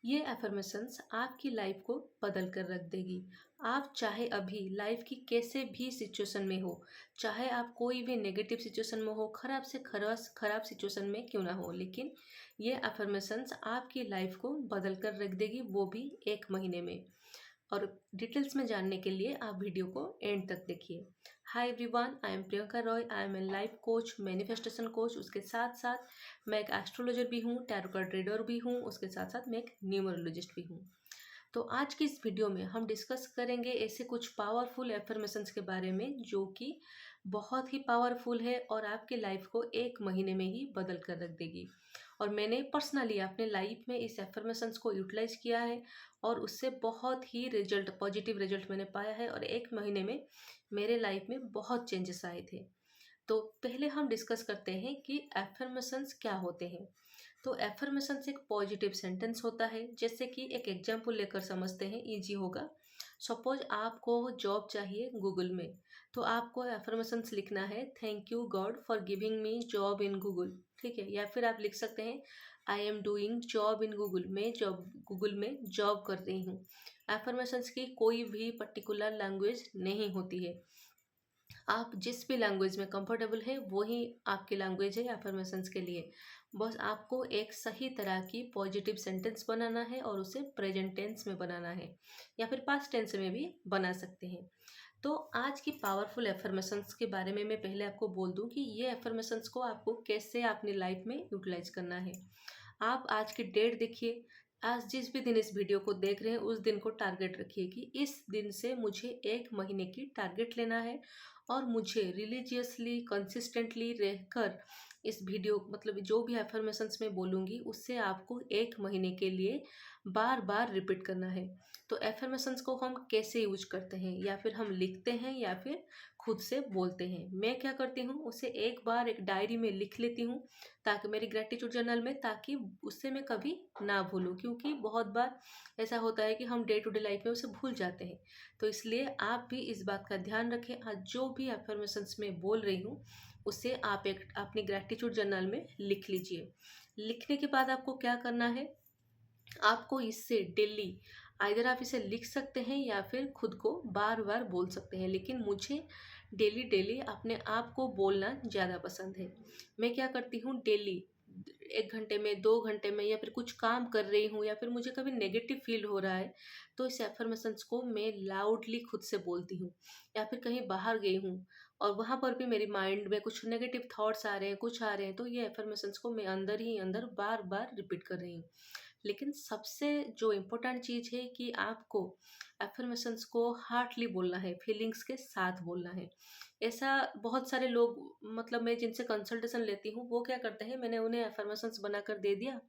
ये अफर्मेशंस आपकी लाइफ को बदल कर रख देगी। आप चाहे अभी लाइफ की कैसे भी सिचुएशन में हो, चाहे आप कोई भी नेगेटिव सिचुएशन में हो, खराब से खराब खराब सिचुएशन में क्यों ना हो, लेकिन ये अफर्मेशंस आपकी लाइफ को बदल कर रख देगी, वो भी 1 महीने में। और डिटेल्स में जानने के लिए आप वीडियो को एंड तक देखिए। Hi everyone, I am Priyanka Roy. I am a life coach, manifestation coach. उसके साथ साथ मैं एक एस्ट्रोलॉजर भी हूँ, टैरो कार्ड रीडर भी हूँ। उसके साथ साथ मैं एक न्यूमरोलॉजिस्ट भी हूँ। तो आज की इस वीडियो में हम डिस्कस करेंगे ऐसे कुछ पावरफुल एफर्मेशंस के बारे में जो कि बहुत ही पावरफुल है और आपकी लाइफ को 1 महीने में ही बदल कर रख देगी। और मैंने पर्सनली अपने लाइफ में इस एफर्मेशंस को यूटिलाइज किया है और उससे बहुत ही रिजल्ट, पॉजिटिव रिजल्ट मैंने पाया है और 1 महीने में मेरे लाइफ में बहुत चेंजेस आए थे। तो पहले हम डिस्कस करते हैं कि एफर्मेशंस क्या होते हैं। तो एफर्मेशंस एक पॉजिटिव सेंटेंस होता है। जैसे कि एक एग्जांपल लेकर समझते हैं, इजी होगा। सपोज आपको जॉब चाहिए गूगल में, तो आपको एफर्मेशंस लिखना है, thank you God for giving me job in Google. ठीक है, या फिर आप लिख सकते हैं, I am doing job in Google. मैं जॉब गूगल में जॉब कर रही हूँ। एफर्मेशंस की कोई भी पर्टिकुलर लैंग्वेज नहीं होती है। आप जिस भी लैंग्वेज में कंफर्टेबल है वही आपकी लैंग्वेज है अफर्मेशंस के लिए। बस आपको एक सही तरह की पॉजिटिव सेंटेंस बनाना है और उसे प्रेजेंट टेंस में बनाना है, या फिर पास्ट टेंस में भी बना सकते हैं। तो आज की पावरफुल एफर्मेशंस के बारे में मैं पहले आपको बोल दूं कि ये एफर्मेशंस को आपको कैसे अपनी लाइफ में यूटिलाइज करना है। आप आज की डेट देखिए। आज जिस भी दिन इस वीडियो को देख रहे हैं उस दिन को टारगेट रखिए कि इस दिन से मुझे 1 महीने की टारगेट लेना है और मुझे रिलीजियसली कंसिस्टेंटली रहकर इस वीडियो, मतलब जो भी एफर्मेशंस मैं बोलूँगी उससे आपको 1 महीने के लिए बार बार रिपीट करना है। तो एफर्मेशंस को हम कैसे यूज करते हैं, या फिर हम लिखते हैं या फिर खुद से बोलते हैं। मैं क्या करती हूँ, उसे एक बार एक डायरी में लिख लेती हूँ, ताकि मेरी ग्रेटिट्यूड जर्नल में, ताकि उससे मैं कभी ना भूलूँ। क्योंकि बहुत बार ऐसा होता है कि हम डे टू डे लाइफ में उसे भूल जाते हैं। तो इसलिए आप भी इस बात का ध्यान रखें। आज जो भी अफर्मेशंस में बोल रही हूँ उसे आप एक अपनी ग्रेटिट्यूड जर्नल में लिख लीजिए। लिखने के बाद आपको क्या करना है, आपको इससे डेली, आइदर आप इसे लिख सकते हैं या फिर खुद को बार बार बोल सकते हैं, लेकिन मुझे डेली डेली अपने आप को बोलना ज़्यादा पसंद है। मैं क्या करती हूँ, डेली 1 घंटे में, 2 घंटे में, या फिर कुछ काम कर रही हूँ या फिर मुझे कभी नेगेटिव फील हो रहा है, तो इस एफर्मेशंस को मैं लाउडली खुद से बोलती हूँ। या फिर कहीं बाहर गई हूँ और वहाँ पर भी मेरी माइंड में कुछ नेगेटिव थॉट्स आ रहे हैं, कुछ आ रहे हैं, तो ये एफर्मेशंस को मैं अंदर ही अंदर बार बार रिपीट कर रही हूँ। लेकिन सबसे जो इम्पोर्टेंट चीज़ है कि आपको एफर्मेशंस को हार्टली बोलना है, फीलिंग्स के साथ बोलना है। ऐसा बहुत सारे लोग, मतलब मैं जिनसे कंसल्टेशन लेती हूँ, वो क्या करते हैं, मैंने उन्हें एफर्मेशंस बनाकर दे दिया,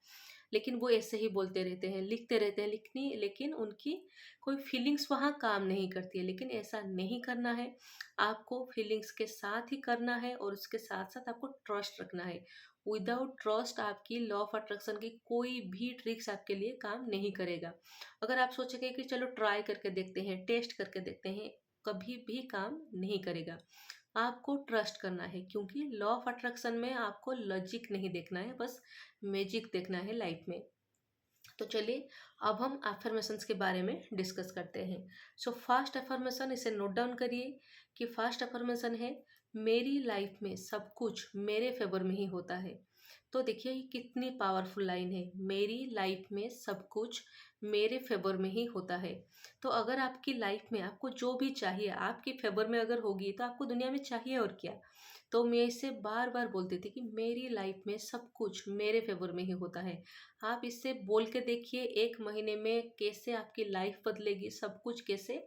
लेकिन वो ऐसे ही बोलते रहते हैं, लिखते रहते हैं, लिखनी, लेकिन उनकी कोई फीलिंग्स वहाँ काम नहीं करती है। लेकिन ऐसा नहीं करना है, आपको फीलिंग्स के साथ ही करना है और उसके साथ साथ आपको ट्रस्ट रखना है। विदाउट ट्रस्ट आपकी लॉ ऑफ अट्रैक्शन की कोई भी ट्रिक्स आपके लिए काम नहीं करेगा। अगर आप सोचेंगे कि चलो ट्राई करके देखते हैं, टेस्ट करके देखते हैं, कभी भी काम नहीं करेगा। आपको ट्रस्ट करना है, क्योंकि लॉ ऑफ अट्रैक्शन में आपको लॉजिक नहीं देखना है, बस मैजिक देखना है लाइफ में। तो चलिए अब हम अफर्मेशंस के बारे में डिस्कस करते हैं। सो फर्स्ट अफर्मेशन, इसे नोट डाउन करिए कि फर्स्ट अफर्मेशन है, मेरी लाइफ में सब कुछ मेरे फेवर में ही होता है। तो देखिए ये कितनी पावरफुल लाइन है, मेरी लाइफ में सब कुछ मेरे फेवर में ही होता है। तो अगर आपकी लाइफ में आपको जो भी चाहिए आपके फेवर में अगर होगी, तो आपको दुनिया में चाहिए और क्या। तो मैं इसे बार बार बोलती थी कि मेरी लाइफ में सब कुछ मेरे फेवर में ही होता है। आप इससे बोल के देखिए, 1 महीने में कैसे आपकी लाइफ बदलेगी, सब कुछ कैसे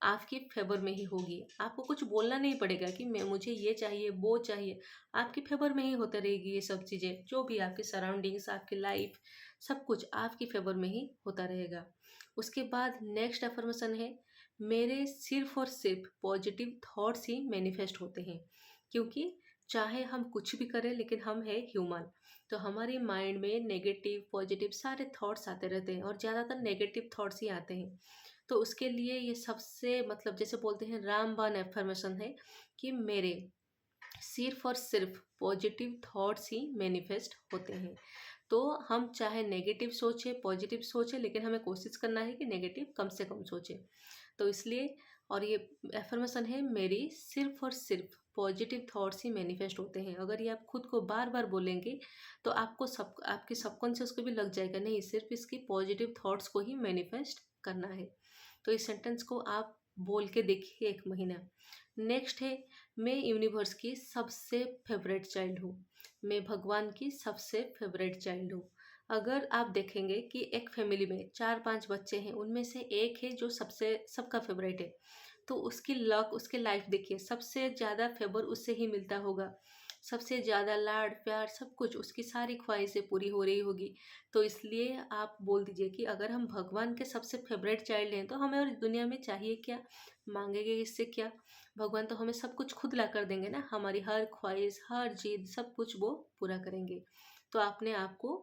आपके फेवर में ही होगी। आपको कुछ बोलना नहीं पड़ेगा कि मैं, मुझे ये चाहिए वो चाहिए। आपके फेवर में ही होता रहेगी ये सब चीज़ें, जो भी आपकी सराउंडिंग्स, आपकी लाइफ, सब कुछ आपकी फेवर में ही होता रहेगा। उसके बाद नेक्स्ट अफर्मेशन है, मेरे सिर्फ और सिर्फ पॉजिटिव थॉट्स ही मैनिफेस्ट होते हैं। क्योंकि चाहे हम कुछ भी करें, लेकिन हम है ह्यूमन, तो हमारी माइंड में नेगेटिव पॉजिटिव सारे थॉट्स आते रहते हैं और ज़्यादातर नेगेटिव थॉट्स ही आते हैं। तो उसके लिए ये सबसे, मतलब जैसे बोलते हैं रामबाण एफर्मेशन है कि मेरे सिर्फ और सिर्फ पॉजिटिव थॉट्स ही मैनिफेस्ट होते हैं। तो हम चाहे नेगेटिव सोचें पॉजिटिव सोचें, लेकिन हमें कोशिश करना है कि नेगेटिव कम से कम सोचें। तो इसलिए, और ये एफर्मेशन है मेरी, सिर्फ और सिर्फ पॉजिटिव थॉट्स ही मैनिफेस्ट होते हैं। अगर ये आप खुद को बार बार बोलेंगे तो आपके सबकॉन्शियस को भी लग जाएगा नहीं, सिर्फ इसकी पॉजिटिव थॉट्स को ही मैनिफेस्ट करना है। तो इस सेंटेंस को आप बोल के देखिए 1 महीना। नेक्स्ट है, मैं यूनिवर्स की सबसे फेवरेट चाइल्ड हूँ। मैं भगवान की सबसे फेवरेट चाइल्ड हूँ। अगर आप देखेंगे कि एक फैमिली में 4-5 बच्चे हैं, उनमें से एक है जो सबसे सबका फेवरेट है, तो उसकी लक, उसके लाइफ देखिए, सबसे ज़्यादा फेवर उससे ही मिलता होगा। सबसे ज़्यादा लाड प्यार सब कुछ, उसकी सारी ख्वाहिशें पूरी हो रही होगी। तो इसलिए आप बोल दीजिए कि अगर हम भगवान के सबसे फेवरेट चाइल्ड हैं तो हमें और दुनिया में चाहिए क्या, मांगेंगे इससे क्या। भगवान तो हमें सब कुछ खुद ला कर देंगे ना, हमारी हर ख्वाहिश हर जिद सब कुछ वो पूरा करेंगे। तो आपने आपको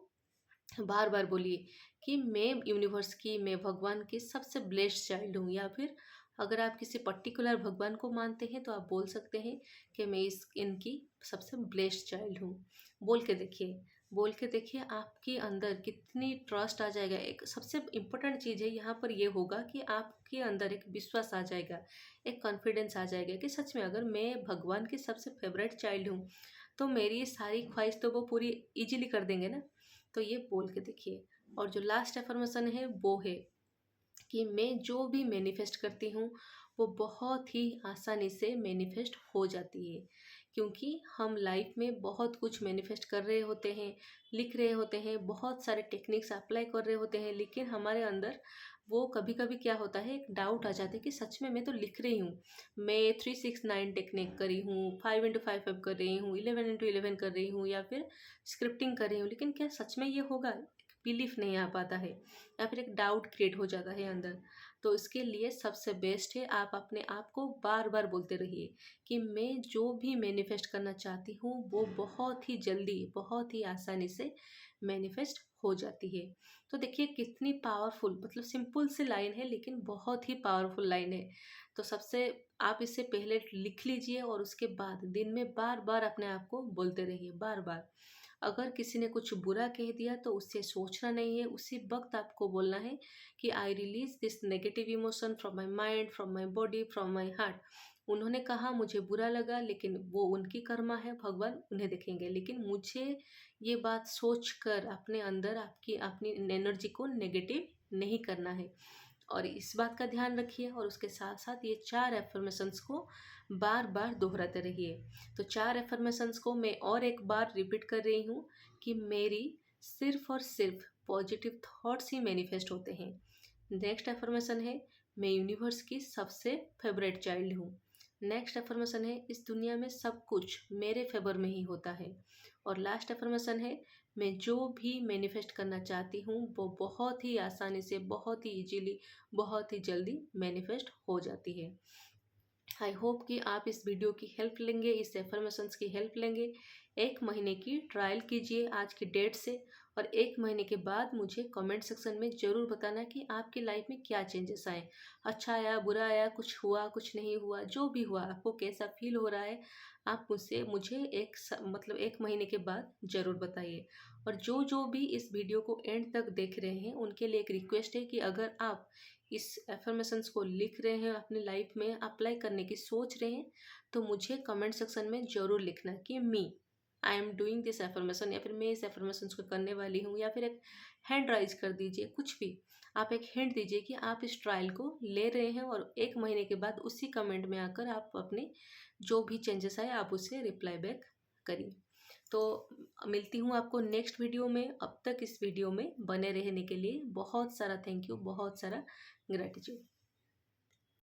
बार बार बोलिए कि मैं यूनिवर्स की, मैं भगवान की सबसे ब्लेस्ड चाइल्ड हूँ। या फिर अगर आप किसी पर्टिकुलर भगवान को मानते हैं तो आप बोल सकते हैं कि मैं इनकी सबसे ब्लेस्ड चाइल्ड हूँ। बोल के देखिए, बोल के देखिए, आपके अंदर कितनी ट्रस्ट आ जाएगा। एक सबसे इम्पोर्टेंट चीज़ है यहाँ पर ये होगा कि आपके अंदर एक विश्वास आ जाएगा, एक कॉन्फिडेंस आ जाएगा कि सच में अगर मैं भगवान की सबसे फेवरेट चाइल्ड हूँ तो मेरी सारी ख्वाहिश तो वो पूरी इजीली कर देंगे ना। तो ये बोल के देखिए। और जो लास्ट एफर्मेशन है वो है कि मैं जो भी मैनिफेस्ट करती हूँ वो बहुत ही आसानी से मैनिफेस्ट हो जाती है। क्योंकि हम लाइफ में बहुत कुछ मैनिफेस्ट कर रहे होते हैं, लिख रहे होते हैं, बहुत सारे टेक्निक्स अप्लाई कर रहे होते हैं, लेकिन हमारे अंदर वो कभी कभी क्या होता है, एक डाउट आ जाता है कि सच में मैं तो लिख रही हूँ, मैं 3-6-9 टेक्निक करी हूँ, 5x5 कर रही हूँ, 11x11 कर रही हूँ, या फिर स्क्रिप्टिंग कर रही हूँ, लेकिन क्या सच में ये होगा, बिलीफ नहीं आ पाता है, या फिर एक डाउट क्रिएट हो जाता है अंदर। तो इसके लिए सबसे बेस्ट है आप अपने आप को बार बार बोलते रहिए कि मैं जो भी मैनिफेस्ट करना चाहती हूँ वो बहुत ही जल्दी, बहुत ही आसानी से मैनिफेस्ट हो जाती है। तो देखिए कितनी पावरफुल, मतलब सिंपल सी लाइन है लेकिन बहुत ही पावरफुल लाइन है। तो सबसे, आप इससे पहले लिख लीजिए और उसके बाद दिन में बार बार अपने आप को बोलते रहिए, बार बार। अगर किसी ने कुछ बुरा कह दिया तो उससे सोचना नहीं है, उसी वक्त आपको बोलना है कि I release this negative emotion from my mind, from my body, from my heart. उन्होंने कहा मुझे बुरा लगा, लेकिन वो उनकी कर्मा है, भगवान उन्हें देखेंगे, लेकिन मुझे ये बात सोच कर अपने अंदर आपकी अपनी एनर्जी को नेगेटिव नहीं करना है। और इस बात का ध्यान रखिए, और उसके साथ साथ ये 4 एफर्मेशंस को बार बार दोहराते रहिए। तो 4 एफर्मेशंस को मैं और एक बार रिपीट कर रही हूँ कि मेरी सिर्फ और सिर्फ पॉजिटिव थॉट्स ही मैनिफेस्ट होते हैं। नेक्स्ट एफर्मेशन है, मैं यूनिवर्स की सबसे फेवरेट चाइल्ड हूँ। नेक्स्ट एफर्मेशन है, इस दुनिया में सब कुछ मेरे फेवर में ही होता है। और लास्ट एफर्मेशन है, मैं जो भी मैनिफेस्ट करना चाहती हूँ वो बहुत ही आसानी से, बहुत ही इजीली, बहुत ही जल्दी मैनिफेस्ट हो जाती है। आई होप कि आप इस वीडियो की हेल्प लेंगे, इस एफर्मेशंस की हेल्प लेंगे। 1 महीने की ट्रायल कीजिए आज की डेट से, और 1 महीने के बाद मुझे कमेंट सेक्शन में ज़रूर बताना कि आपकी लाइफ में क्या चेंजेस आए, अच्छा आया, बुरा आया, कुछ हुआ, कुछ नहीं हुआ, जो भी हुआ आपको कैसा फील हो रहा है, आप मुझसे मुझे मतलब 1 महीने के बाद ज़रूर बताइए। और जो जो भी इस वीडियो को एंड तक देख रहे हैं उनके लिए एक रिक्वेस्ट है कि अगर आप इस एफर्मेशंस को लिख रहे हैं, अपनी लाइफ में अप्लाई करने की सोच रहे हैं, तो मुझे कमेंट सेक्शन में ज़रूर लिखना कि I am doing this affirmation, या फिर मैं इस एफर्मेशन को करने वाली हूँ, या फिर एक हैंड राइज कर दीजिए, कुछ भी आप एक हिंट दीजिए कि आप इस ट्रायल को ले रहे हैं, और 1 महीने के बाद उसी कमेंट में आकर आप अपने जो भी चेंजेस आए आप उसे रिप्लाई बैक करिए। तो मिलती हूँ आपको नेक्स्ट वीडियो में। अब तक इस वीडियो में बने रहने के लिए बहुत सारा थैंक यू, बहुत सारा ग्रैटिट्यूड।